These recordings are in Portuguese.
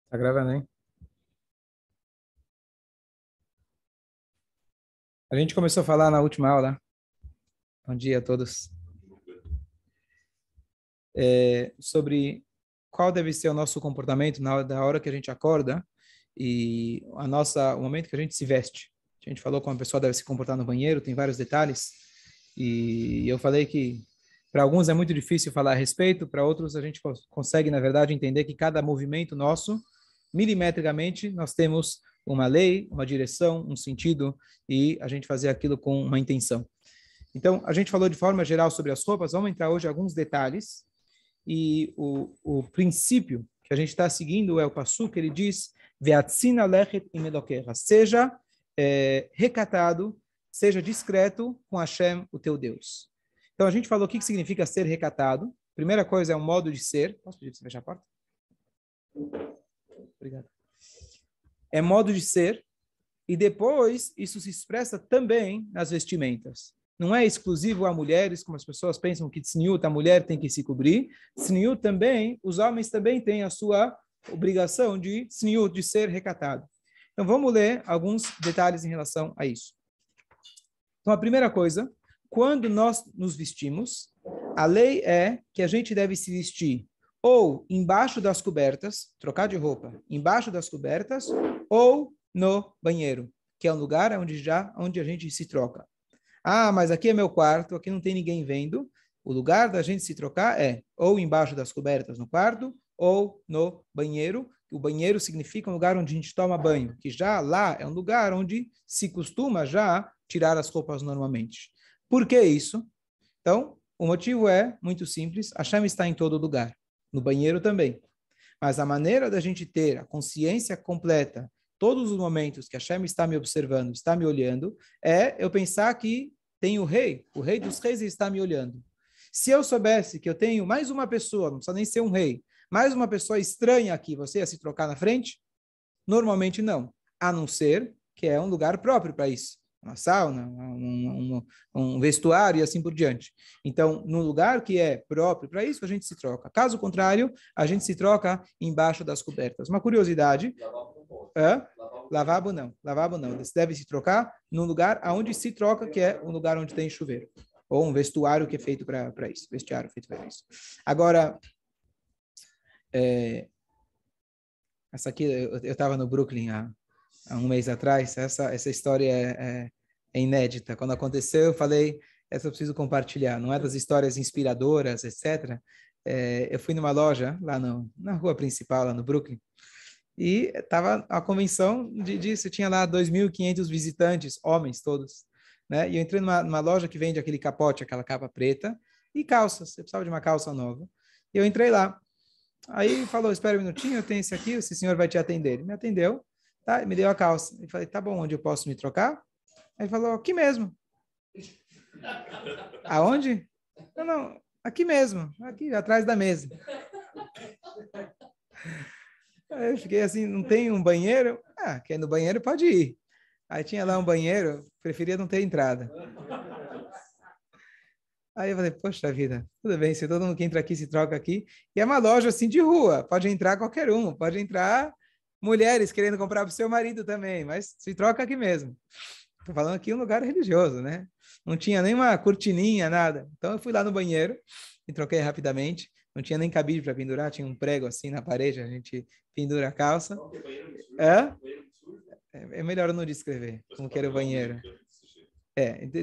Tá gravando, hein? A gente começou a falar na última aula. Bom dia a todos. Sobre qual deve ser o nosso comportamento da hora que a gente acorda e o momento que a gente se veste. A gente falou como a pessoa deve se comportar no banheiro, tem vários detalhes. E eu falei que para alguns é muito difícil falar a respeito, para outros a gente consegue, na verdade, entender que cada movimento nosso, milimetricamente, nós temos uma lei, uma direção, um sentido, e a gente fazer aquilo com uma intenção. Então, a gente falou de forma geral sobre as roupas, vamos entrar hoje em alguns detalhes. E o princípio que a gente está seguindo é o Passuca, ele diz, Veatzina lechet imedokecha, seja recatado, seja discreto com Hashem, o teu Deus. Então, a gente falou o que significa ser recatado. Primeira coisa é um modo de ser. Posso pedir para você fechar a porta? Obrigado. É modo de ser. E depois, isso se expressa também nas vestimentas. Não é exclusivo a mulheres, como as pessoas pensam que tzniut, a mulher tem que se cobrir. Tzniut também, os homens também têm a sua obrigação de tzniut, de ser recatado. Então, vamos ler alguns detalhes em relação a isso. Então, a primeira coisa, quando nós nos vestimos, a lei é que a gente deve se vestir ou embaixo das cobertas, trocar de roupa, embaixo das cobertas, ou no banheiro, que é um lugar onde a gente se troca. Ah, mas aqui é meu quarto, aqui não tem ninguém vendo. O lugar da gente se trocar é ou embaixo das cobertas no quarto ou no banheiro. O banheiro significa um lugar onde a gente toma banho, que já lá é um lugar onde se costuma já tirar as roupas normalmente. Por que isso? Então, o motivo é muito simples, a Hashem está em todo lugar, no banheiro também. Mas a maneira da gente ter a consciência completa, todos os momentos que a Hashem está me observando, está me olhando, é eu pensar que tem o rei dos reis está me olhando. Se eu soubesse que eu tenho mais uma pessoa, não precisa nem ser um rei, mais uma pessoa estranha aqui, você ia se trocar na frente? Normalmente não, a não ser que é um lugar próprio para isso. Uma sauna, um vestuário e assim por diante. Então, no lugar que é próprio para isso, a gente se troca. Caso contrário, a gente se troca embaixo das cobertas. Uma curiosidade. Lavabo não. Lavabo não. Você deve se trocar num lugar onde se troca, que é um lugar onde tem chuveiro. Ou um vestuário que é feito para isso. Vestiário feito para isso. Agora, essa aqui, eu estava no Brooklyn há um mês atrás, essa história é inédita. Quando aconteceu, eu falei, essa eu preciso compartilhar. Não é das histórias inspiradoras, etc. Eu fui numa loja, lá na rua principal, lá no Brooklyn, e estava a convenção disso, tinha lá 2.500 visitantes, homens todos. Né? E eu entrei numa loja que vende aquele capote, aquela capa preta, e calças. Eu precisava de uma calça nova. E eu entrei lá. Aí falou, espera um minutinho, eu tenho esse aqui, esse senhor vai te atender. Ele me atendeu, tá? Me deu a calça. Eu falei, tá bom, onde eu posso me trocar? Aí ele falou, aqui mesmo. Aonde? Não, aqui mesmo, aqui atrás da mesa. Aí eu fiquei assim, não tem um banheiro? Ah, quer ir no banheiro pode ir. Aí tinha lá um banheiro, preferia não ter entrada. Aí eu falei, poxa vida, tudo bem, se todo mundo que entra aqui se troca aqui. E é uma loja assim de rua, pode entrar qualquer um, pode entrar mulheres querendo comprar para o seu marido também, mas se troca aqui mesmo. Estou falando aqui um lugar religioso, né? Não tinha nenhuma cortininha, nada. Então eu fui lá no banheiro e troquei rapidamente. Não tinha nem cabide para pendurar, tinha um prego assim na parede, a gente pendura a calça. É melhor eu não descrever como que era o banheiro.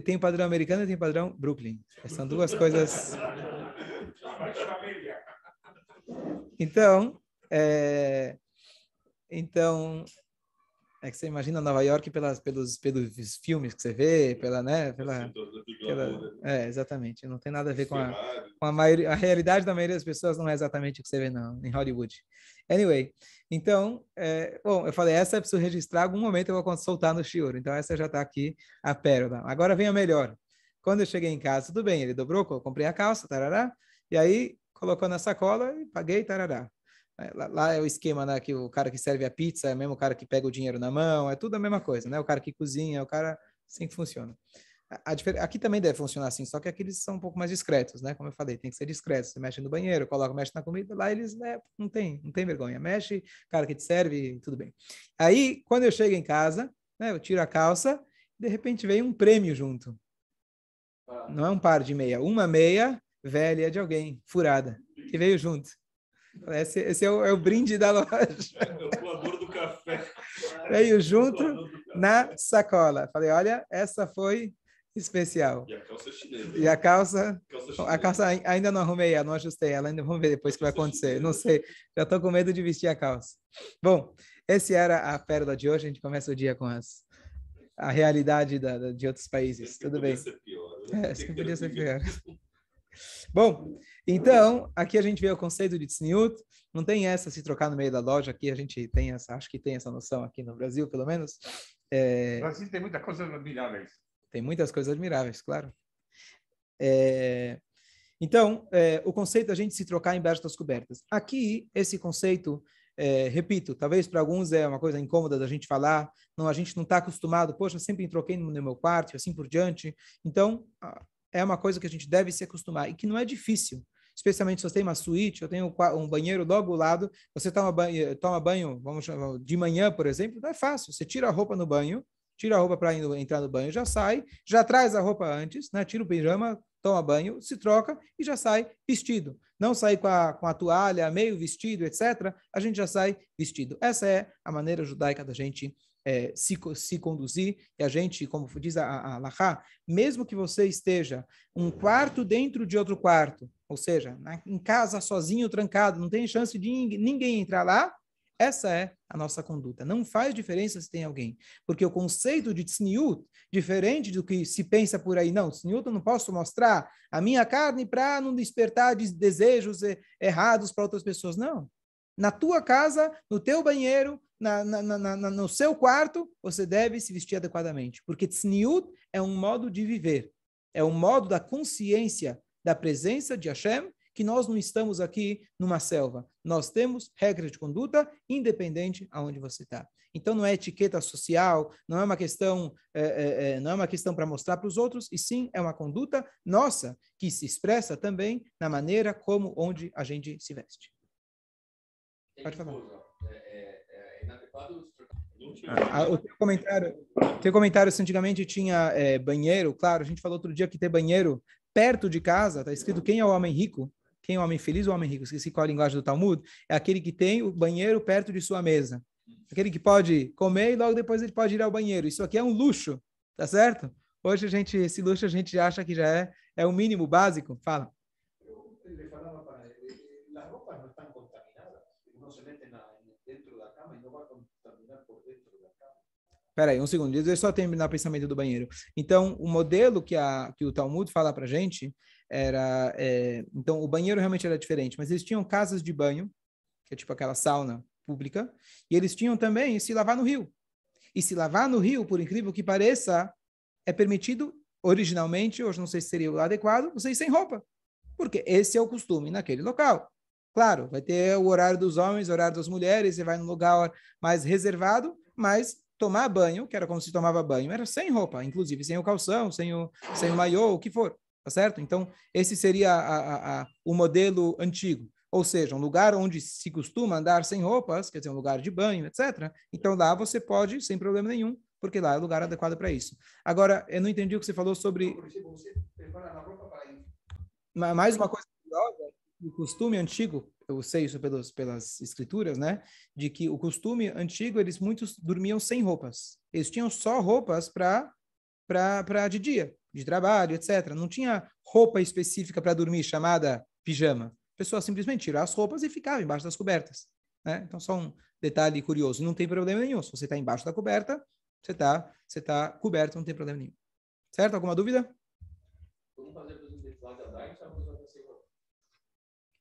Tem padrão americano e tem padrão Brooklyn. São duas coisas. Então, então é que você imagina Nova York pelos filmes que você vê, exatamente. Não tem nada a ver com a maioria. A realidade da maioria das pessoas não é exatamente o que você vê não, em Hollywood. Anyway, então, bom, eu falei, essa eu preciso registrar, algum momento eu vou soltar no shiur. Então, essa já está aqui, a pérola. Agora vem a melhor. Quando eu cheguei em casa, tudo bem, ele dobrou, eu comprei a calça, tarará, e aí colocou na sacola e paguei, tarará. Lá é o esquema, né, que o cara que serve a pizza é o mesmo cara que pega o dinheiro na mão, é tudo a mesma coisa, né? O cara que cozinha, é o cara assim que funciona. Aqui também deve funcionar assim, só que aqui eles são um pouco mais discretos, né? Como eu falei, tem que ser discreto. Você mexe no banheiro, mexe na comida, lá eles, né, não tem vergonha. Mexe, cara que te serve, tudo bem. Aí, quando eu chego em casa, né, eu tiro a calça, de repente vem um prêmio junto. Não é um par de meia, uma meia velha de alguém, furada, que veio junto. Esse é o brinde da loja. É o coador do café. Veio junto na sacola. Falei, olha, essa foi especial. E a calça chinesa. E a Calça calça ainda não arrumei, não ajustei ela, ainda vamos ver depois o que vai acontecer. Não sei, já estou com medo de vestir a calça. Bom, esse era a pérola de hoje. A gente começa o dia com a realidade de outros países. Tudo bem. Ser pior, Sempre podia ser pior. Bom, então, aqui a gente vê o conceito de tzniut. Não tem essa se trocar no meio da loja. Aqui a gente tem acho que tem essa noção aqui no Brasil, pelo menos. No Brasil tem muitas coisas admiráveis. Tem muitas coisas admiráveis, claro. Então, o conceito da gente se trocar embaixo das cobertas. Aqui, esse conceito, repito, talvez para alguns é uma coisa incômoda da gente falar, não, a gente não está acostumado, poxa, sempre troquei no meu quarto e assim por diante. Então, é uma coisa que a gente deve se acostumar e que não é difícil. Especialmente se você tem uma suíte, eu tenho um banheiro logo ao lado, você toma banho, vamos chamar, de manhã, por exemplo, não é fácil. Você tira a roupa no banho, tira a roupa para entrar no banho, já sai, já traz a roupa antes, né? Tira o pijama, toma banho, se troca e já sai vestido. Não sai com a toalha, meio vestido, etc. A gente já sai vestido. Essa é a maneira judaica da gente se conduzir. E a gente, como diz a Halachá, mesmo que você esteja um quarto dentro de outro quarto, ou seja, em casa sozinho, trancado, não tem chance de ninguém entrar lá, essa é a nossa conduta. Não faz diferença se tem alguém. Porque o conceito de tzniut, diferente do que se pensa por aí, não, tzniut eu não posso mostrar a minha carne para não despertar desejos errados para outras pessoas. Não. Na tua casa, no teu banheiro, no seu quarto, você deve se vestir adequadamente. Porque tzniut é um modo de viver. É um modo da consciência da presença de Hashem, que nós não estamos aqui numa selva. Nós temos regras de conduta independente aonde você está. Então não é etiqueta social, não é uma questão, não é uma questão para mostrar para os outros, e sim é uma conduta nossa que se expressa também na maneira como onde a gente se veste. Pode falar. O teu comentário, se antigamente tinha banheiro, claro, a gente falou outro dia que ter banheiro perto de casa, está escrito quem é o homem rico, quem é o homem feliz ou o homem rico, esqueci qual é a linguagem do Talmud, é aquele que tem o banheiro perto de sua mesa. Aquele que pode comer e logo depois ele pode ir ao banheiro. Isso aqui é um luxo, tá certo? Hoje esse luxo a gente acha que já é o mínimo básico. Fala. Ele falava para ele, as roupas não estão contaminadas, não se metem dentro da cama e não vai contaminar por dentro da cama. Espera aí, um segundo, deixa eu só terminar o pensamento do banheiro. Então, o modelo que o Talmud fala para a gente era... então, o banheiro realmente era diferente, mas eles tinham casas de banho, que é tipo aquela sauna pública, e eles tinham também se lavar no rio. E se lavar no rio, por incrível que pareça, é permitido originalmente, hoje não sei se seria o adequado, você ir sem roupa, porque esse é o costume naquele local. Claro, vai ter o horário dos homens, o horário das mulheres, você vai num lugar mais reservado, mas tomar banho, que era como se tomava banho, era sem roupa, inclusive sem o calção, sem o maiô, o que for, tá certo? Então, esse seria o modelo antigo. Ou seja, um lugar onde se costuma andar sem roupas, quer dizer, um lugar de banho, etc. Então, lá você pode, sem problema nenhum, porque lá é o lugar adequado para isso. Agora, eu não entendi o que você falou sobre... Mais uma coisa curiosa, o costume antigo, eu sei isso pelas escrituras, né? De que o costume antigo, muitos dormiam sem roupas. Eles tinham só roupas para de dia, de trabalho, etc. Não tinha roupa específica para dormir, chamada pijama. A pessoa simplesmente tirava as roupas e ficava embaixo das cobertas. Né? Então, só um detalhe curioso. Não tem problema nenhum. Se você está embaixo da coberta, você tá coberto, não tem problema nenhum. Certo? Alguma dúvida? Vamos fazer, por exemplo, Netilat Yadayim, ou a pessoa vai sem roupa?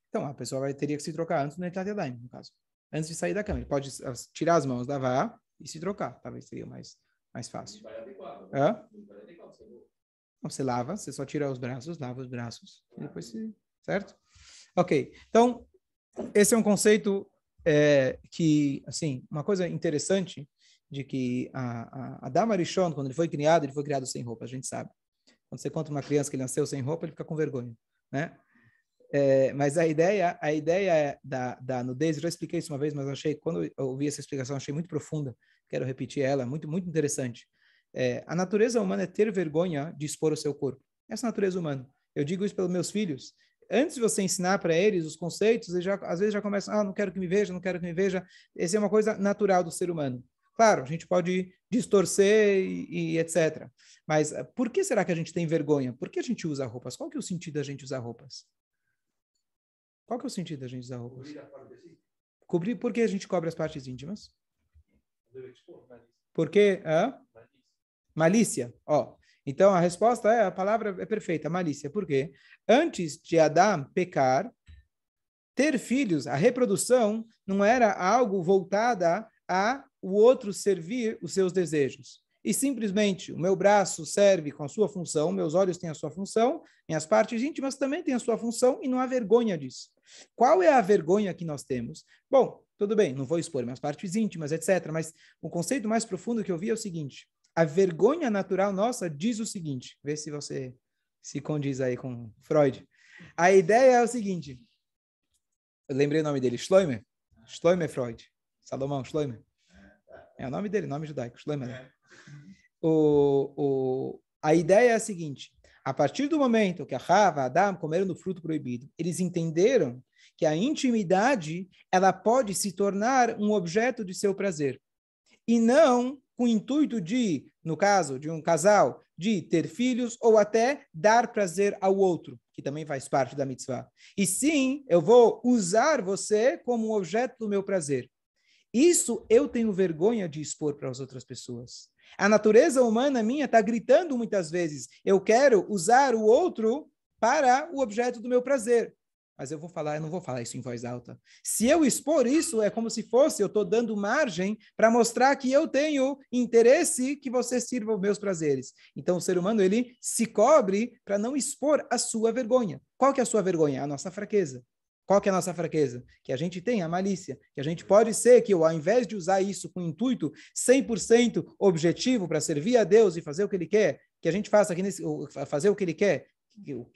Então, a pessoa teria que se trocar antes do Netilat Yadayim, no caso. Antes de sair da cama. Ele pode tirar as mãos, lavar e se trocar. Talvez seria mais fácil. Não vai adequado. Hã? Não vai adequado, você lava, você só tira os braços, lava os braços, e depois você... Certo? Ok. Então, esse é um conceito que, assim, uma coisa interessante de que a Adam Arishon, quando ele foi criado sem roupa, a gente sabe. Quando você conta uma criança que nasceu sem roupa, ele fica com vergonha, né? Mas a ideia da nudez, eu já expliquei isso uma vez, mas quando eu ouvi essa explicação, achei muito profunda. Quero repetir ela, muito, muito interessante. A natureza humana é ter vergonha de expor o seu corpo. Essa é a natureza humana. Eu digo isso pelos meus filhos. Antes de você ensinar para eles os conceitos, eles às vezes já começam, não quero que me veja, não quero que me veja. Essa é uma coisa natural do ser humano. Claro, a gente pode distorcer e etc. Mas por que será que a gente tem vergonha? Por que a gente usa roupas? Qual que é o sentido da gente usar roupas? Qual que é o sentido da gente usar roupas? Cobrir, por que a gente cobre as partes íntimas? Por quê? Malícia. Então, a resposta a palavra é perfeita, malícia. Por quê? Antes de Adão pecar, ter filhos, a reprodução, não era algo voltada a o outro servir os seus desejos. E simplesmente o meu braço serve com a sua função, meus olhos têm a sua função, minhas partes íntimas também têm a sua função e não há vergonha disso. Qual é a vergonha que nós temos? Bom, tudo bem, não vou expor minhas partes íntimas, etc. Mas o conceito mais profundo que eu vi é o seguinte: a vergonha natural nossa diz o seguinte, vê se você se condiz aí com Freud. A ideia é o seguinte, eu lembrei o nome dele, Schleimer Freud, Salomão Schleimer. É o nome dele, nome judaico, Schleimer. A ideia é a seguinte: a partir do momento que a Chava e Adão comeram do fruto proibido, eles entenderam que a intimidade ela pode se tornar um objeto de seu prazer. E não com o intuito de, no caso de um casal, de ter filhos ou até dar prazer ao outro, que também faz parte da mitzvah. E sim, eu vou usar você como um objeto do meu prazer. Isso eu tenho vergonha de expor para as outras pessoas. A natureza humana minha está gritando muitas vezes, eu quero usar o outro para o objeto do meu prazer. Mas eu não vou falar isso em voz alta. Se eu expor isso, é como se fosse, eu estou dando margem para mostrar que eu tenho interesse que você sirva os meus prazeres. Então, o ser humano, ele se cobre para não expor a sua vergonha. Qual que é a sua vergonha? A nossa fraqueza. Qual que é a nossa fraqueza? Que a gente tem a malícia. Que a gente pode ser que, ao invés de usar isso com intuito 100% objetivo para servir a Deus e fazer o que Ele quer, que a gente faça aqui fazer o que Ele quer,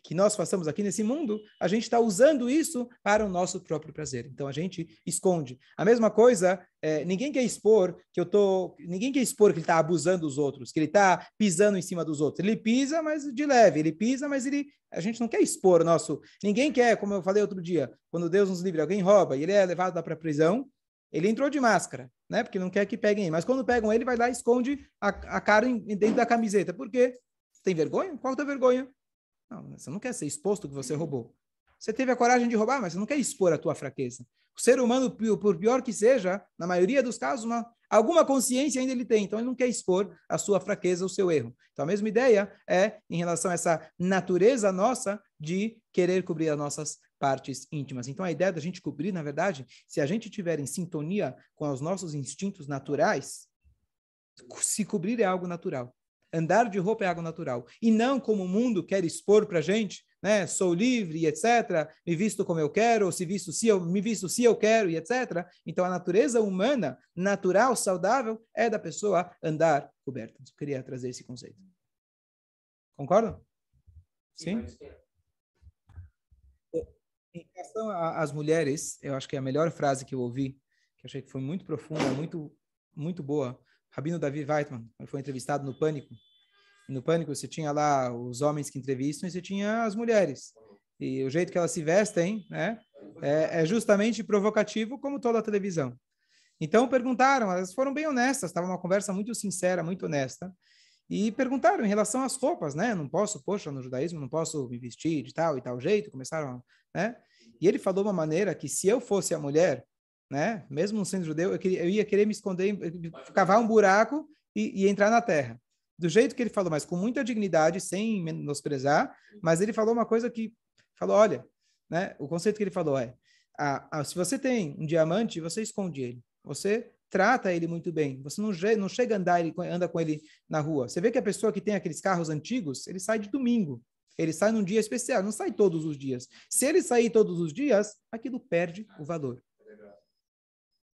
que nós façamos aqui nesse mundo, a gente está usando isso para o nosso próprio prazer. Então a gente esconde. A mesma coisa, ninguém quer expor que ele está abusando dos outros, que ele está pisando em cima dos outros. Ele pisa, mas de leve. Ele pisa, mas a gente não quer expor o nosso. Ninguém quer, como eu falei outro dia, quando Deus nos livre, alguém rouba e ele é levado lá para a prisão, ele entrou de máscara, né? Porque não quer que peguem ele. Mas quando pegam ele, vai lá e esconde a cara dentro da camiseta. Por quê? Tem vergonha? Qual é a vergonha? Não, você não quer ser exposto que você roubou. Você teve a coragem de roubar, mas você não quer expor a tua fraqueza. O ser humano, por pior que seja, na maioria dos casos, alguma consciência ainda ele tem. Então, ele não quer expor a sua fraqueza, o seu erro. Então, a mesma ideia é em relação a essa natureza nossa de querer cobrir as nossas partes íntimas. Então, a ideia da gente cobrir, na verdade, se a gente estiver em sintonia com os nossos instintos naturais, se cobrir é algo natural. Andar de roupa é algo natural. E não como o mundo quer expor para a gente, né? Sou livre, etc. Me visto como eu quero, me visto se eu quero, e etc. Então, a natureza humana, natural, saudável, é da pessoa andar coberta. Eu queria trazer esse conceito. Concordam? Sim? Em relação às mulheres, eu acho que a melhor frase que eu ouvi, que eu achei que foi muito profunda, muito, muito boa, Rabino Davi Weitman, ele foi entrevistado no Pânico. E no Pânico você tinha lá os homens que entrevistam e você tinha as mulheres. E o jeito que elas se vestem, né, é justamente provocativo como toda a televisão. Então perguntaram, elas foram bem honestas, estava uma conversa muito sincera, muito honesta. E perguntaram em relação às roupas, né? Não posso, poxa, no judaísmo não posso me vestir de tal e tal jeito. Começaram, né? E ele falou de uma maneira que se eu fosse a mulher, né, mesmo sendo judeu, eu ia querer me esconder, cavar um buraco e entrar na terra. Do jeito que ele falou, mas com muita dignidade, sem menosprezar, mas ele falou uma coisa que falou, olha, né, o conceito que ele falou é, se você tem um diamante, você esconde ele, você trata ele muito bem, você não chega a andar, anda com ele na rua. Você vê que a pessoa que tem aqueles carros antigos, ele sai de domingo, ele sai num dia especial, não sai todos os dias. Se ele sair todos os dias, aquilo perde o valor.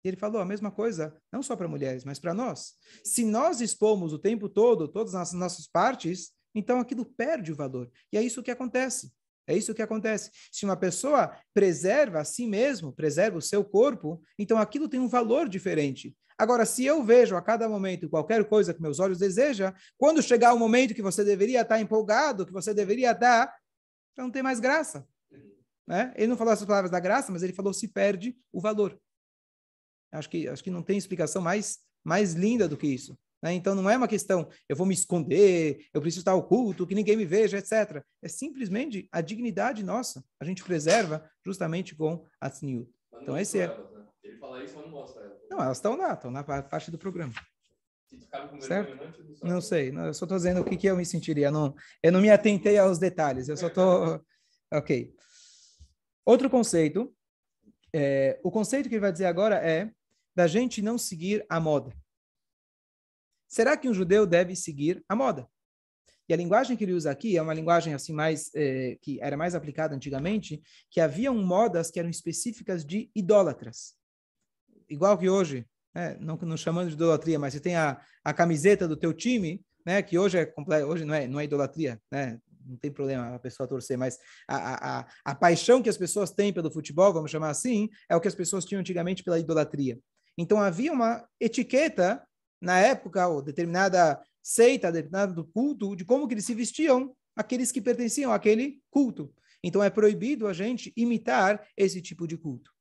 E ele falou a mesma coisa, não só para mulheres, mas para nós. Se nós expomos o tempo todo todas as nossas partes, então aquilo perde o valor. E é isso que acontece. É isso que acontece. Se uma pessoa preserva a si mesmo, preserva o seu corpo, então aquilo tem um valor diferente. Agora, se eu vejo a cada momento qualquer coisa que meus olhos desejam, quando chegar o momento que você deveria estar empolgado, que você deveria estar, já não tem mais graça. Né? Ele não falou essas palavras da graça, mas ele falou se perde o valor. Acho que não tem explicação mais linda do que isso. Né? Então, não é uma questão, eu vou me esconder, eu preciso estar oculto, que ninguém me veja, etc. É simplesmente a dignidade nossa. A gente preserva justamente com a tzniut. Então, esse é... Ele fala isso, mas não mostra ela. Não, elas estão na parte do programa. Se ficar com Certo? vergonha, Não sei, eu só estou dizendo o que eu me sentiria. Eu não me atentei aos detalhes, eu só estou... Ok. Outro conceito, o conceito que ele vai dizer agora é da gente não seguir a moda. Será que um judeu deve seguir a moda? E a linguagem que ele usa aqui é uma linguagem assim mais que era mais aplicada antigamente, que haviam modas que eram específicas de idólatras. Igual que hoje, né, não chamando de idolatria, mas você tem a camiseta do teu time, né, que hoje hoje não é idolatria, né? Não tem problema a pessoa torcer, mas a paixão que as pessoas têm pelo futebol, vamos chamar assim, é o que as pessoas tinham antigamente pela idolatria. Então havia uma etiqueta na época, ou determinada seita, determinado culto, de como que eles se vestiam, aqueles que pertenciam àquele culto. Então é proibido a gente imitar esse tipo de culto.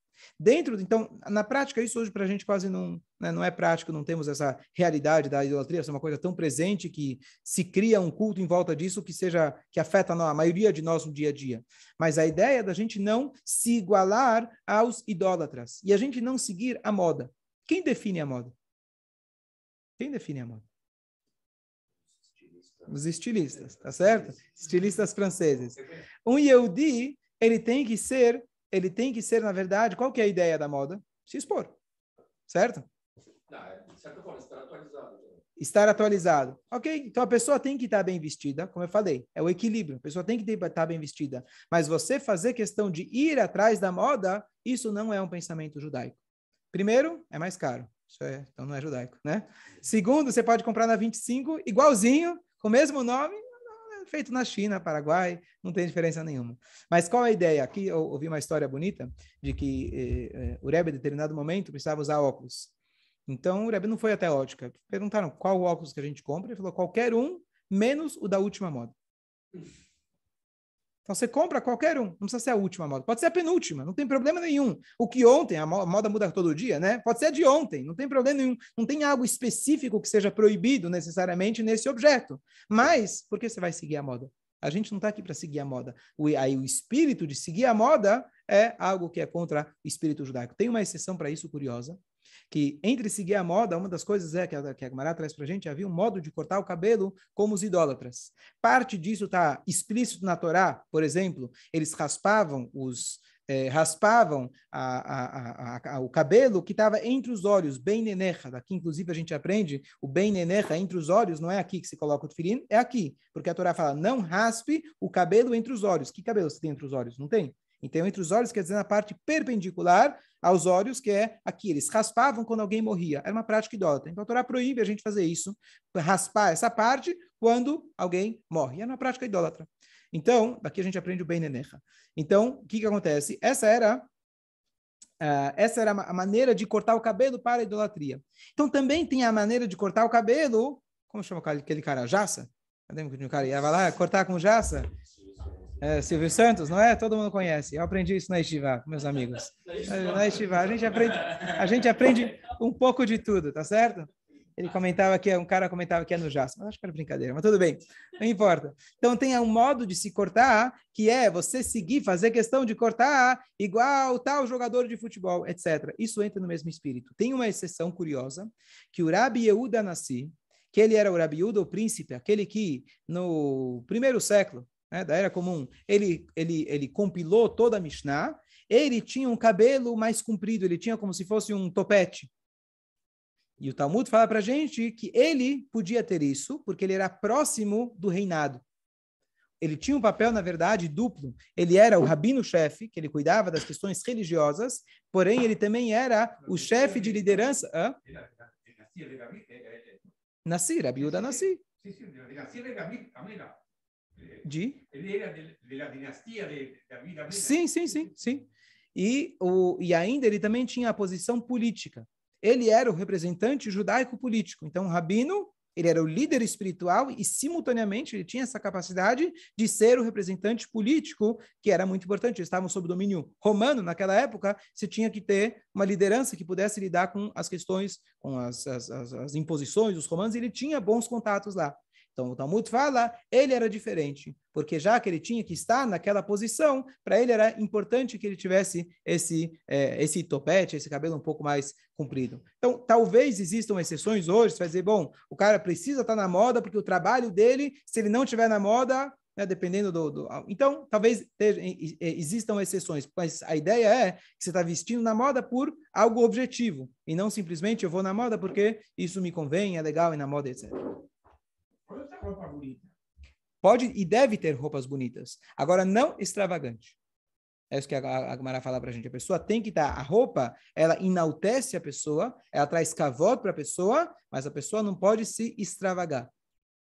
Então, na prática, isso hoje para a gente quase não é prático, não temos essa realidade da idolatria, essa é uma coisa tão presente que se cria um culto em volta disso que afeta a maioria de nós no dia a dia. Mas a ideia é da gente não se igualar aos idólatras e a gente não seguir a moda. Quem define a moda? Quem define a moda? Os estilistas, tá certo? Estilistas franceses. Um Yehudi, ele tem que ser, na verdade, qual que é a ideia da moda? Se expor, certo? De certa forma, estar atualizado. Estar atualizado. Ok, então a pessoa tem que estar bem vestida, como eu falei, é o equilíbrio. A pessoa tem que estar bem vestida. Mas você fazer questão de ir atrás da moda, isso não é um pensamento judaico. Primeiro, é mais caro. Então não é judaico, né? Segundo, você pode comprar na 25, igualzinho, com o mesmo nome, feito na China, Paraguai, não tem diferença nenhuma. Mas qual é a ideia? Aqui eu ouvi uma história bonita de que o Rebbe, em determinado momento, precisava usar óculos. Então o Rebbe não foi até a ótica. Perguntaram qual óculos que a gente compra. Ele falou qualquer um, menos o da última moda. Então você compra qualquer um, não precisa ser a última moda, pode ser a penúltima, não tem problema nenhum. O que ontem, a moda muda todo dia, né? Pode ser a de ontem, não tem problema nenhum. Não tem algo específico que seja proibido necessariamente nesse objeto. Mas, por que você vai seguir a moda? A gente não está aqui para seguir a moda. Aí o espírito de seguir a moda é algo que é contra o espírito judaico. Tem uma exceção para isso curiosa, que entre seguir a moda, uma das coisas que a Gemara traz para a gente, havia um modo de cortar o cabelo como os idólatras. Parte disso está explícito na Torá, por exemplo, eles raspavam o cabelo que estava entre os olhos, bem nenecha. Daqui, inclusive, a gente aprende o bem nenecha entre os olhos, não é aqui que se coloca o tefilim, é aqui, porque a Torá fala, não raspe o cabelo entre os olhos. Que cabelo você tem entre os olhos? Não tem. Então, entre os olhos quer dizer na parte perpendicular aos olhos, que é aqui. Eles raspavam quando alguém morria. Era uma prática idólatra. Então, a Torá proíbe a gente fazer isso, raspar essa parte quando alguém morre. E é uma prática idólatra. Então, daqui a gente aprende o bem nenecha. Então, o que acontece? Essa era a maneira de cortar o cabelo para a idolatria. Então, também tem a maneira de cortar o cabelo, como chama aquele cara? Jaça? Cadê o cara? Ia lá cortar com jaça? Silvio Santos, não é? Todo mundo conhece. Eu aprendi isso na Yeshiva, meus amigos. Na Yeshiva, a gente aprende um pouco de tudo, tá certo? Um cara comentava que é no Jaça, mas acho que era brincadeira, mas tudo bem, não importa. Então tem um modo de se cortar, que é você fazer questão de cortar igual tal jogador de futebol, etc. Isso entra no mesmo espírito. Tem uma exceção curiosa, que o Rabi Yehuda Nassi, que ele era o Rabi Yehuda, o príncipe, aquele que no primeiro século, da Era Comum, ele compilou toda a Mishnah, ele tinha um cabelo mais comprido, ele tinha como se fosse um topete. E o Talmud fala para a gente que ele podia ter isso, porque ele era próximo do reinado. Ele tinha um papel, na verdade, duplo. Ele era o rabino-chefe, que ele cuidava das questões religiosas, porém ele também era o chefe de liderança. Nassi, Rabi Yehuda Nassi. Ele era da dinastia de Davi também. Sim. E ainda ele também tinha a posição política. Ele era o representante judaico-político. Então, o rabino, ele era o líder espiritual e, simultaneamente, ele tinha essa capacidade de ser o representante político, que era muito importante. Eles estavam sob domínio romano. Naquela época, você tinha que ter uma liderança que pudesse lidar com as questões, com as imposições dos romanos, e ele tinha bons contatos lá. Então, o Talmud fala, ele era diferente, porque já que ele tinha que estar naquela posição, para ele era importante que ele tivesse esse topete, esse cabelo um pouco mais comprido. Então, talvez existam exceções hoje, você vai dizer, bom, o cara precisa estar na moda, porque o trabalho dele, se ele não estiver na moda, né, dependendo Então, talvez existam exceções, mas a ideia é que você está vestindo na moda por algo objetivo, e não simplesmente eu vou na moda porque isso me convém, é legal, e na moda, etc. Roupa bonita. Pode e deve ter roupas bonitas. Agora, não extravagante. É isso que a Gemara fala para a gente. A pessoa tem que estar... A roupa, ela enaltece a pessoa, ela traz kavod para a pessoa, mas a pessoa não pode se extravagar.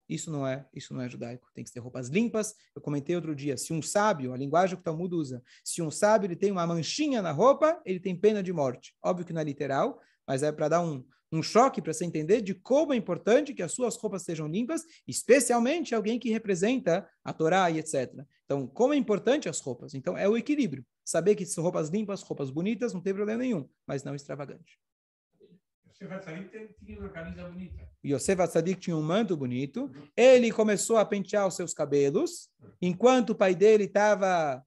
Isso não é judaico. Tem que ter roupas limpas. Eu comentei outro dia, se um sábio, a linguagem que o Talmud usa, se um sábio ele tem uma manchinha na roupa, ele tem pena de morte. Óbvio que não é literal, mas é para dar um choque para você entender de como é importante que as suas roupas sejam limpas, especialmente alguém que representa a Torá e etc. Então, como é importante as roupas? Então, é o equilíbrio. Saber que são roupas limpas, roupas bonitas, não tem problema nenhum, mas não extravagante. Yosef Hatzadik tinha uma camisa bonita. Yosef Hatzadik tinha um manto bonito. Ele começou a pentear os seus cabelos, enquanto o pai dele estava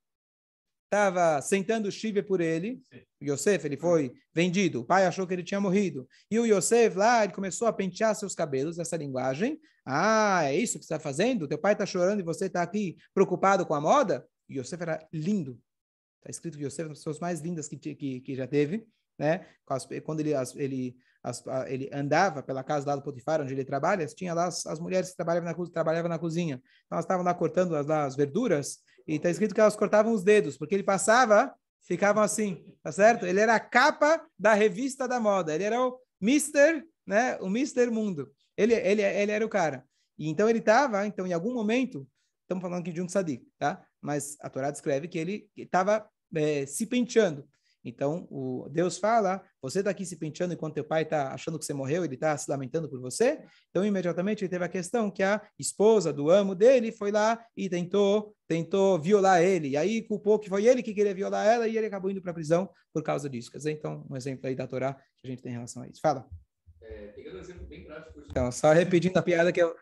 sentando o shiva por ele. O Yosef, ele foi vendido. O pai achou que ele tinha morrido. E o Yosef lá, ele começou a pentear seus cabelos, essa linguagem. Ah, é isso que você está fazendo? Teu pai está chorando e você está aqui preocupado com a moda? E Yosef era lindo. Está escrito que Yosef é uma das pessoas mais lindas que já teve. Né? Quando ele andava pela casa lá do Potifar, onde ele trabalha, tinha lá as mulheres que trabalhavam na cozinha. Então, elas estavam lá cortando as verduras, e está escrito que elas cortavam os dedos, porque ele passava, ficavam assim, tá certo? Ele era a capa da revista da moda, ele era o Mr., né? O Mr. Mundo. Ele era o cara. E então ele estava, em algum momento, estamos falando aqui de um tzadik, tá? Mas a Torá descreve que ele estava se penteando. Então, Deus fala, você está aqui se penteando enquanto teu pai está achando que você morreu, ele está se lamentando por você. Então, imediatamente, ele teve a questão que a esposa do amo dele foi lá e tentou violar ele. E aí, culpou que foi ele que queria violar ela e ele acabou indo para a prisão por causa disso. Quer dizer, então, um exemplo aí da Torá que a gente tem em relação a isso. Fala. Pegando um exemplo bem prático. Então, só repetindo a piada que eu...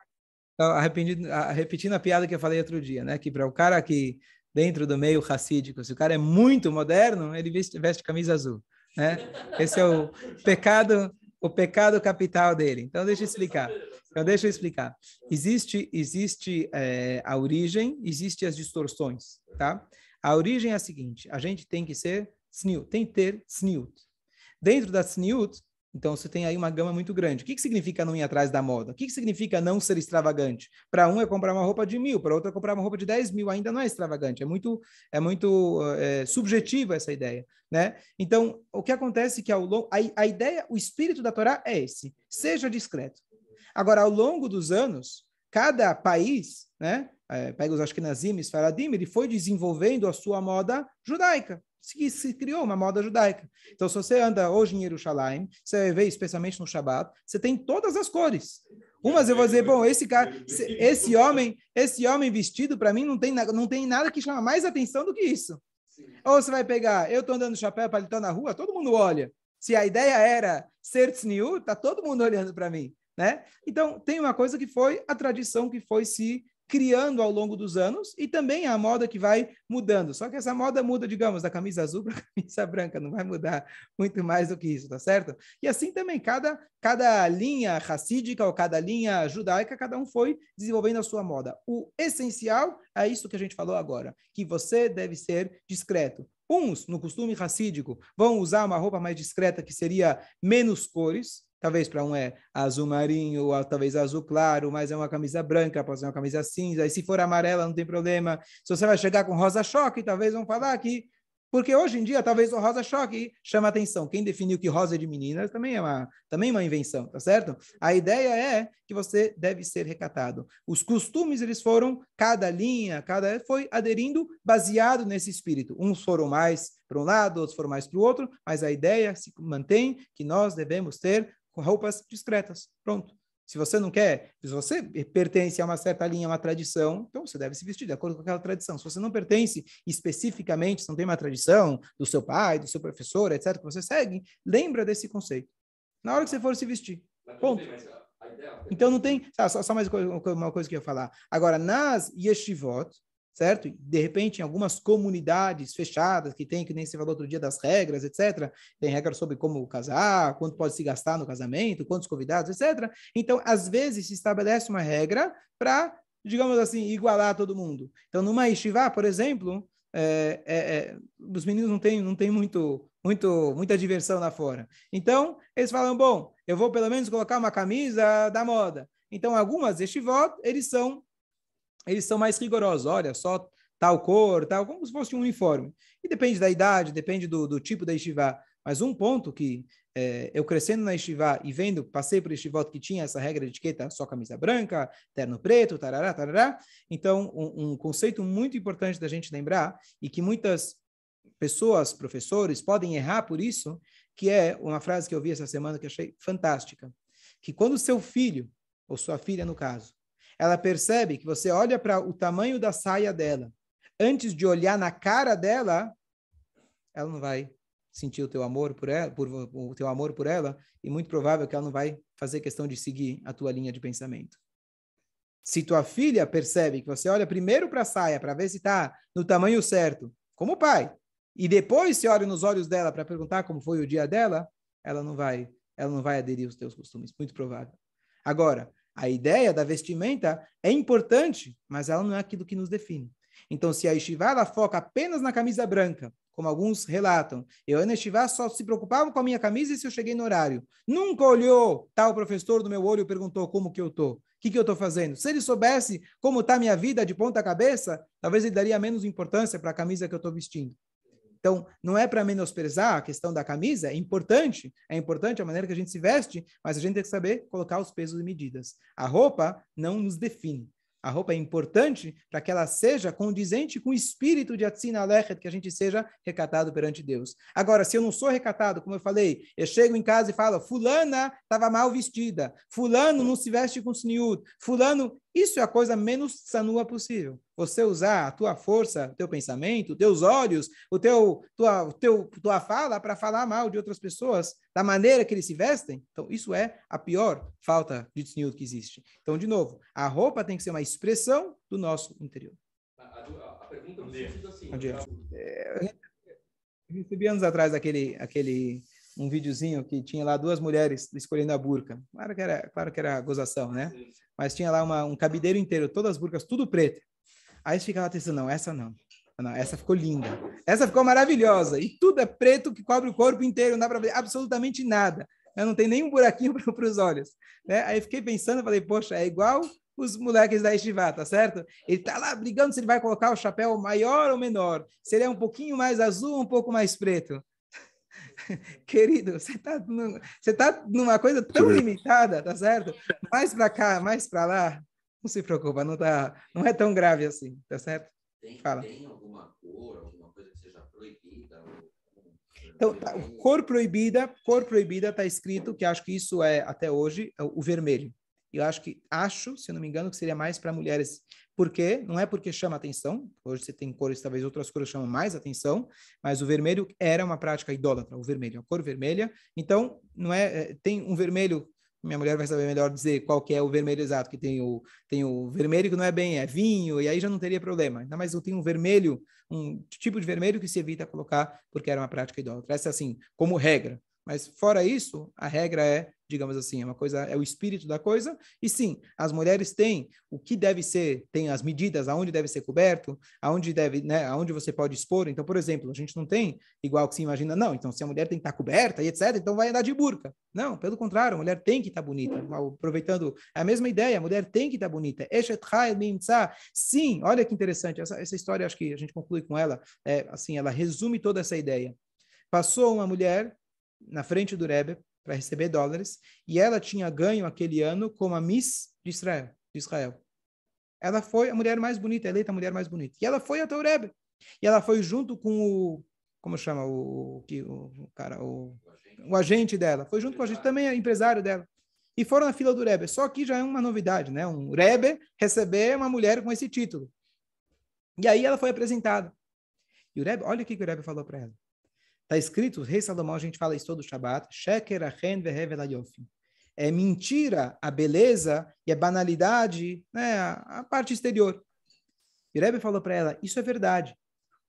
repetindo a piada que eu falei outro dia, né? Que para o cara que... dentro do meio racídico, se o cara é muito moderno, ele veste camisa azul, né? Esse é o pecado capital dele. Então, deixa eu explicar. Existe a origem, existe as distorções, tá? A origem é a seguinte, a gente tem que ser tzniut, tem que ter tzniut. Dentro da tzniut, então, você tem aí uma gama muito grande. O que significa não ir atrás da moda? O que significa não ser extravagante? Para um é comprar uma roupa de 1.000, para outro é comprar uma roupa de 10.000. Ainda não é extravagante. É muito subjetiva essa ideia, né? Então, o que acontece é que a ideia, o espírito da Torá é esse. Seja discreto. Agora, ao longo dos anos, cada país, né? Pega os Ashkenazim e Sfaradim, ele foi desenvolvendo a sua moda judaica. Se criou uma moda judaica. Então, se você anda hoje em Jerusalém, você vai ver, especialmente no Shabat, você tem todas as cores. Umas eu vou dizer, bom, esse homem vestido, para mim, não tem nada que chama mais atenção do que isso. Ou você vai pegar, eu estou andando de chapéu paletó na rua, todo mundo olha. Se a ideia era ser tzniut, está todo mundo olhando para mim, né? Então, tem uma coisa que foi a tradição que foi se criando ao longo dos anos e também a moda que vai mudando. Só que essa moda muda, digamos, da camisa azul para a camisa branca, não vai mudar muito mais do que isso, tá certo? E assim também, cada linha racídica ou cada linha judaica, cada um foi desenvolvendo a sua moda. O essencial é isso que a gente falou agora, que você deve ser discreto. Uns, no costume racídico, vão usar uma roupa mais discreta, que seria menos cores. Talvez para um é azul marinho, ou talvez azul claro, mas é uma camisa branca, pode ser uma camisa cinza. E se for amarela, não tem problema. Se você vai chegar com rosa choque, talvez vão falar que Porque hoje em dia, talvez o rosa-choque chama atenção. Quem definiu que rosa é de meninas também é uma invenção, tá certo? A ideia é que você deve ser recatado. Os costumes, eles foram, cada linha, foi aderindo baseado nesse espírito. Uns foram mais para um lado, outros foram mais para o outro, mas a ideia se mantém que nós devemos ter roupas discretas. Pronto. Se você não quer, se você pertence a uma certa linha, a uma tradição, então você deve se vestir de acordo com aquela tradição. Se você não pertence especificamente, se não tem uma tradição do seu pai, do seu professor, etc., que você segue, lembra desse conceito. Na hora que você for se vestir. Ponto. Então não tem... Só mais uma coisa que eu ia falar. Agora, nas yeshivot, certo? De repente, em algumas comunidades fechadas, que nem você falou outro dia das regras, etc., tem regras sobre como casar, quanto pode se gastar no casamento, quantos convidados, etc. Então, às vezes, se estabelece uma regra para, digamos assim, igualar todo mundo. Então, numa yeshiva, por exemplo, os meninos não tem muita diversão lá fora. Então, eles falam, bom, eu vou pelo menos colocar uma camisa da moda. Então, algumas yeshivot, eles são mais rigorosos. Olha, só tal cor, tal, como se fosse um uniforme. E depende da idade, depende do tipo da yeshiva. Mas um ponto que eu crescendo na yeshiva e vendo, passei por yeshivot que tinha essa regra de etiqueta, só camisa branca, terno preto, tarará, tarará. Então, um conceito muito importante da gente lembrar, e que muitas pessoas, professores, podem errar por isso, que é uma frase que eu vi essa semana que eu achei fantástica, que quando seu filho, ou sua filha no caso, ela percebe que você olha para o tamanho da saia dela, antes de olhar na cara dela, ela não vai sentir o teu amor por ela, o teu amor por ela, e muito provável que ela não vai fazer questão de seguir a tua linha de pensamento. Se tua filha percebe que você olha primeiro para a saia, para ver se está no tamanho certo, como pai, e depois se olha nos olhos dela para perguntar como foi o dia dela, ela não vai aderir aos teus costumes, muito provável. Agora, a ideia da vestimenta é importante, mas ela não é aquilo que nos define. Então, se a yeshiva ela foca apenas na camisa branca, como alguns relatam, eu na yeshiva só se preocupava com a minha camisa e se eu cheguei no horário. Nunca olhou tal professor do meu olho e perguntou como que eu estou. O que eu estou fazendo? Se ele soubesse como está a minha vida de ponta cabeça, talvez ele daria menos importância para a camisa que eu estou vestindo. Então, não é para menosprezar a questão da camisa, é importante a maneira que a gente se veste, mas a gente tem que saber colocar os pesos e medidas. A roupa não nos define. A roupa é importante para que ela seja condizente com o espírito de Atzina Alechet, que a gente seja recatado perante Deus. Agora, se eu não sou recatado, como eu falei, eu chego em casa e falo, fulana estava mal vestida, fulano não se veste com tzniut, fulano... Isso é a coisa menos sanua possível. Você usar a tua força, o teu pensamento, teus olhos, tua fala para falar mal de outras pessoas, da maneira que eles se vestem. Então, isso é a pior falta de tzniut que existe. Então, de novo, a roupa tem que ser uma expressão do nosso interior. A pergunta no sentido assim... Eu recebi anos atrás um videozinho que tinha lá duas mulheres escolhendo a burca. Claro que era gozação, né? Sim. Mas tinha lá um cabideiro inteiro, todas as burcas, tudo preto. Aí você ficava pensando, não, essa não. Não, essa ficou linda. Essa ficou maravilhosa. E tudo é preto que cobre o corpo inteiro, não dá para ver absolutamente nada. Não tem nem um buraquinho para os olhos. Né? Aí fiquei pensando, falei, poxa, é igual os moleques da Yeshiva, tá certo? Ele tá lá brigando se ele vai colocar o chapéu maior ou menor. Se ele é um pouquinho mais azul ou um pouco mais preto. Querido, você tá numa coisa tão limitada, tá certo? Mais para cá, mais para lá, não se preocupa, não é tão grave assim, tá certo? Fala. Tem alguma cor, alguma coisa que seja proibida? Então, cor proibida está escrito, que acho que isso é, até hoje, o vermelho. Eu acho, se eu não me engano, que seria mais para mulheres. Por quê? Não é porque chama atenção. Hoje você tem cores, talvez outras cores chamam mais atenção, mas o vermelho era uma prática idólatra, o vermelho, a cor vermelha. Então, não é, tem um vermelho, minha mulher vai saber melhor dizer qual que é o vermelho exato, que tem o vermelho que não é bem, é vinho, e aí já não teria problema. Ainda mais eu tenho um vermelho, um tipo de vermelho que se evita colocar porque era uma prática idólatra. Essa assim, como regra. Mas fora isso, a regra é, digamos assim, é uma coisa, é o espírito da coisa. E sim, as mulheres têm o que deve ser, tem as medidas, aonde deve ser coberto, aonde deve, né, aonde você pode expor. Então, por exemplo, a gente não tem igual que se imagina, não, então se a mulher tem que estar coberta e etc, então vai andar de burca. Não, pelo contrário, a mulher tem que estar bonita. Aproveitando a mesma ideia, a mulher tem que estar bonita. Sim, olha que interessante, essa história, acho que a gente conclui com ela, assim, ela resume toda essa ideia. Passou uma mulher na frente do Rebbe para receber dólares, e ela tinha ganho aquele ano como a Miss de Israel. Ela foi a mulher mais bonita, eleita a mulher mais bonita. E ela foi até o Rebbe. E ela foi junto com o, como chama, o cara, o agente dela. Foi junto com a gente, também é empresário dela. E foram na fila do Rebbe. Só que já é uma novidade, né? Um Rebbe receber uma mulher com esse título. E aí ela foi apresentada. E o Rebbe, olha o que o Rebbe falou para ela. Está escrito, o rei Salomão, a gente fala isso todo o Shabbat, Sheker achen vehevel hayofim. É mentira a beleza e a banalidade, né, a parte exterior. E o Rebbe falou para ela, isso é verdade.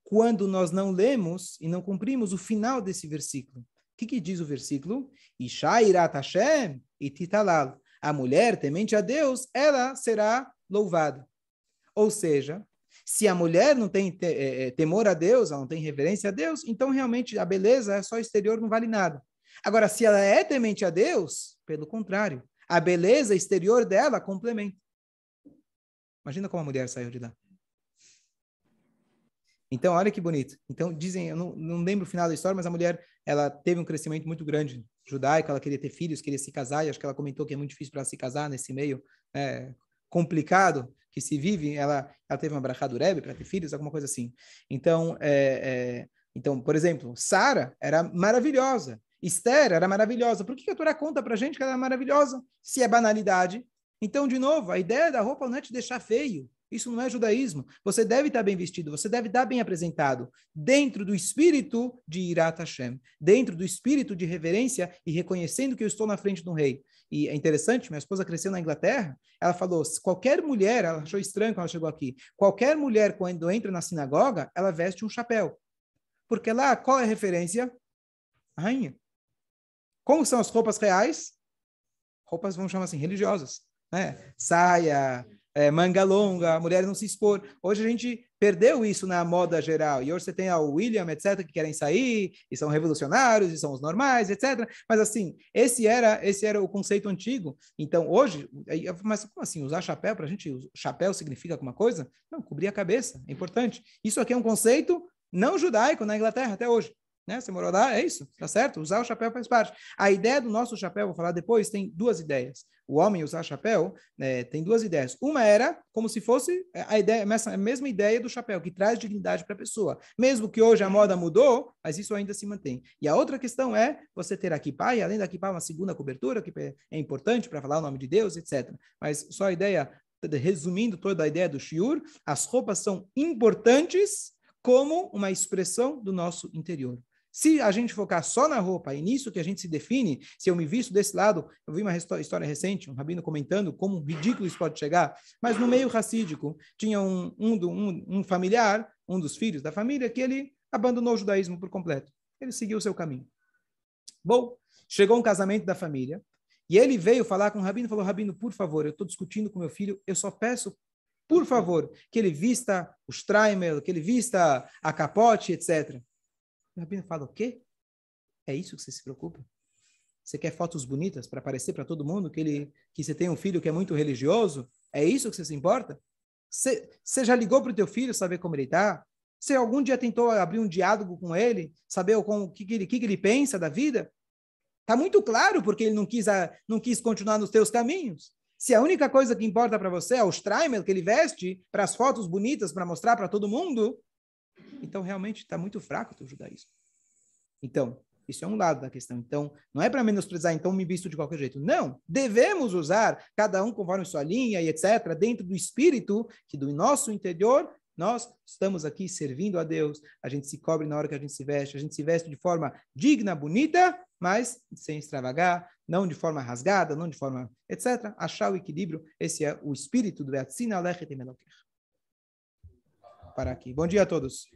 Quando nós não lemos e não cumprimos o final desse versículo. O que diz o versículo? Isha irat Hashem ititalal. A mulher temente a Deus, ela será louvada. Ou seja, se a mulher não tem temor a Deus, ela não tem reverência a Deus, então realmente a beleza é só exterior, não vale nada. Agora, se ela é temente a Deus, pelo contrário, a beleza exterior dela complementa. Imagina como a mulher saiu de lá. Então, olha que bonito. Então, dizem, eu não lembro o final da história, mas a mulher, ela teve um crescimento muito grande judaico, ela queria ter filhos, queria se casar, e acho que ela comentou que é muito difícil para se casar nesse meio complicado que se vive. Ela teve uma brachá do Rebbe para ter filhos, alguma coisa assim. Então, então por exemplo, Sara era maravilhosa, Esther era maravilhosa. Por que a Torá conta para a gente que ela é maravilhosa? Se é banalidade. Então, de novo, a ideia da roupa não é te deixar feio. Isso não é judaísmo. Você deve estar bem vestido, você deve estar bem apresentado, dentro do espírito de Irat Hashem, dentro do espírito de reverência e reconhecendo que eu estou na frente de um rei. E é interessante, minha esposa cresceu na Inglaterra, ela falou, qualquer mulher, ela achou estranho quando ela chegou aqui, qualquer mulher quando entra na sinagoga, ela veste um chapéu. Porque lá, qual é a referência? A rainha. Como são as roupas reais? Roupas, vamos chamar assim, religiosas. Né? Saia, manga longa, a mulher não se expor. Hoje a gente perdeu isso na moda geral. E hoje você tem o William, etc., que querem sair, e são revolucionários, e são os normais, etc. Mas assim, esse era o conceito antigo. Então, hoje, mas como assim, usar chapéu para a gente? Chapéu significa alguma coisa? Não, cobrir a cabeça, é importante. Isso aqui é um conceito não judaico na Inglaterra até hoje. Né? Você morou lá, é isso, tá certo? Usar o chapéu faz parte. A ideia do nosso chapéu, vou falar depois, tem duas ideias. O homem usar chapéu, tem duas ideias. Uma era como se fosse a mesma ideia do chapéu, que traz dignidade para a pessoa. Mesmo que hoje a moda mudou, mas isso ainda se mantém. E a outra questão é você ter a kippah, e além da kippah, uma segunda cobertura, que é importante para falar o nome de Deus, etc. Mas só a ideia, resumindo toda a ideia do shiur, as roupas são importantes como uma expressão do nosso interior. Se a gente focar só na roupa e nisso que a gente se define, se eu me visto desse lado, eu vi uma história recente, um rabino comentando como ridículo isso pode chegar, mas no meio racídico tinha um familiar, um dos filhos da família, que ele abandonou o judaísmo por completo. Ele seguiu o seu caminho. Bom, chegou um casamento da família e ele veio falar com o rabino e falou, rabino, por favor, eu estou discutindo com meu filho, eu só peço, por favor, que ele vista o Streimel, que ele vista a capote, etc. O rabino fala, o quê? É isso que você se preocupa? Você quer fotos bonitas para aparecer para todo mundo que você tem um filho que é muito religioso? É isso que você se importa? Você já ligou para o teu filho saber como ele está? Você algum dia tentou abrir um diálogo com ele? Saber o que ele pensa da vida? Está muito claro porque ele não quis continuar nos teus caminhos. Se a única coisa que importa para você é o Streimel que ele veste para as fotos bonitas para mostrar para todo mundo, então realmente está muito fraco o teu judaísmo. Então, isso é um lado da questão. Então, não é para menosprezar, então me visto de qualquer jeito. Não, devemos usar, cada um conforme sua linha e etc., dentro do espírito que do nosso interior, nós estamos aqui servindo a Deus, a gente se cobre na hora que a gente se veste de forma digna, bonita, mas sem extravagar, não de forma rasgada, não de forma, etc. Achar o equilíbrio, esse é o espírito do Ve'atzina Alechet Emelokech. Parar aqui. Bom dia a todos.